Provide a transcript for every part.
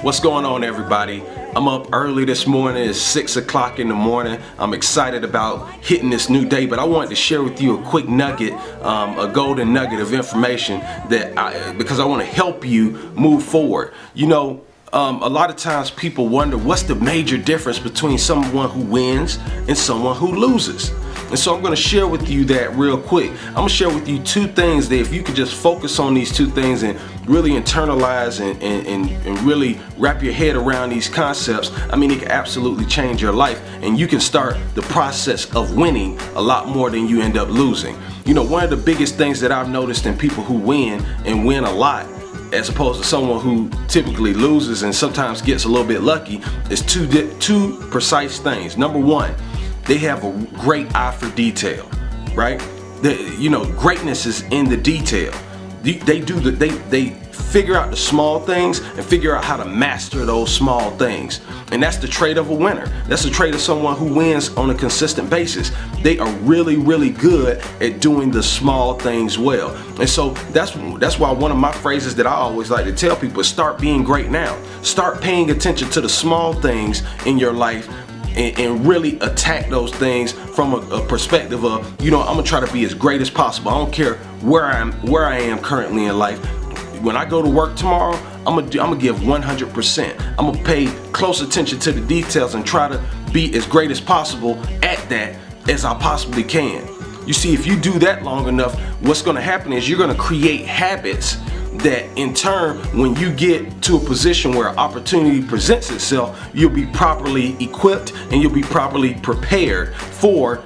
What's going on, everybody? I'm up early this morning. It's 6 o'clock in the morning. I'm excited about hitting this new day, but I wanted to share with you a quick nugget, a golden nugget of information because I want to help you move forward. You know, a lot of times people wonder what's the major difference between someone who wins and someone who loses. And so I'm going to share with you that real quick. I'm going to share with you two things that if you could just focus on these two things and really internalize and really wrap your head around these concepts, I mean, it can absolutely change your life, and you can start the process of winning a lot more than you end up losing. You know, one of the biggest things that I've noticed in people who win and win a lot, as opposed to someone who typically loses and sometimes gets a little bit lucky, is two precise things. Number one, they have a great eye for detail, right? You know, greatness is in the detail. They figure out the small things and figure out how to master those small things. And that's the trait of a winner. That's the trait of someone who wins on a consistent basis. They are really, really good at doing the small things well. And so that's why one of my phrases that I always like to tell people is start being great now. Start paying attention to the small things in your life and really attack those things from a perspective of, you know, I'm gonna try to be as great as possible. I don't care where I am currently in life. When I go to work tomorrow, I'm gonna give 100%. I'm gonna pay close attention to the details and try to be as great as possible at that as I possibly can. You see, if you do that long enough, what's gonna happen is you're gonna create habits that in turn, when you get to a position where opportunity presents itself, you'll be properly equipped and you'll be properly prepared for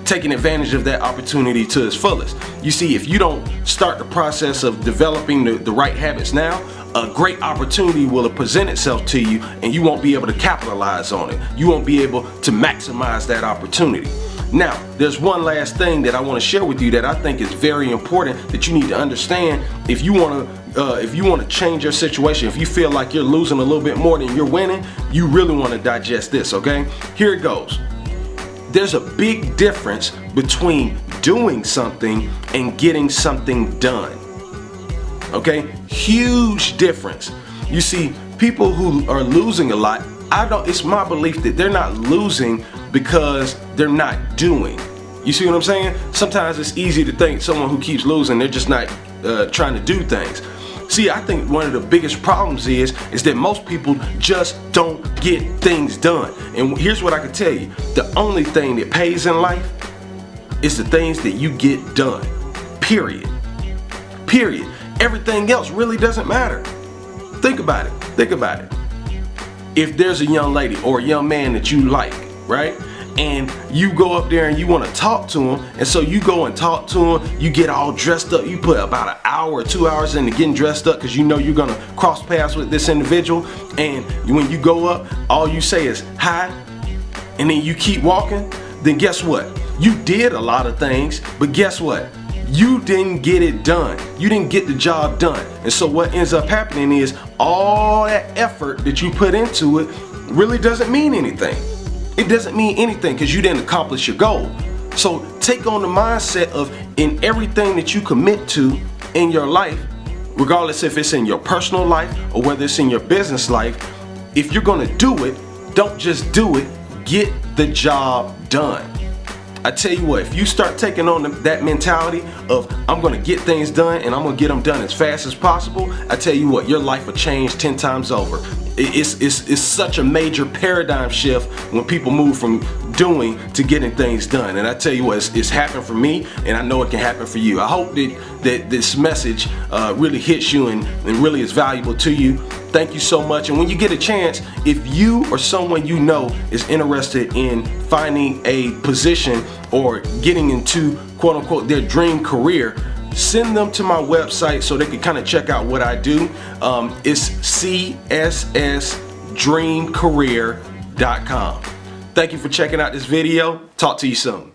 taking advantage of that opportunity to its fullest. You see, if you don't start the process of developing the right habits now, a great opportunity will present itself to you and you won't be able to capitalize on it. You won't be able to maximize that opportunity. Now, there's one last thing that I want to share with you that I think is very important that you need to understand if you want to change your situation. If you feel like you're losing a little bit more than you're winning, you really want to digest this, okay? Here it goes. There's a big difference between doing something and getting something done. Okay? Huge difference. You see, people who are losing a lot, it's my belief that they're not losing because they're not doing. You see what I'm saying? Sometimes it's easy to think someone who keeps losing, they're just not trying to do things. See, I think one of the biggest problems is that most people just don't get things done. And here's what I can tell you. The only thing that pays in life is the things that you get done. Period. Period. Everything else really doesn't matter. Think about it. Think about it. If there's a young lady or a young man that you like, right? And you go up there and you want to talk to him, and so you go and talk to him, you get all dressed up, you put about an hour or 2 hours into getting dressed up because you know you're gonna cross paths with this individual, and when you go up, all you say is hi, and then you keep walking, then guess what? You did a lot of things, but guess what? You didn't get it done. You didn't get the job done. And so what ends up happening is all that effort that you put into it really doesn't mean anything. It doesn't mean anything because you didn't accomplish your goal. So take on the mindset of in everything that you commit to in your life, regardless if it's in your personal life or whether it's in your business life, if you're gonna do it, don't just do it, get the job done. I tell you what, if you start taking on that mentality of I'm gonna get things done and I'm gonna get them done as fast as possible, I tell you what, your life will change 10 times over. It's such a major paradigm shift when people move from doing to getting things done. And I tell you what, it's happened for me, and I know it can happen for you. I hope that this message really hits you and really is valuable to you. Thank you so much. And when you get a chance, if you or someone you know is interested in finding a position or getting into quote unquote their dream career, send them to my website so they can kind of check out what I do. It's CSSDreamCareer.com. Thank you for checking out this video. Talk to you soon.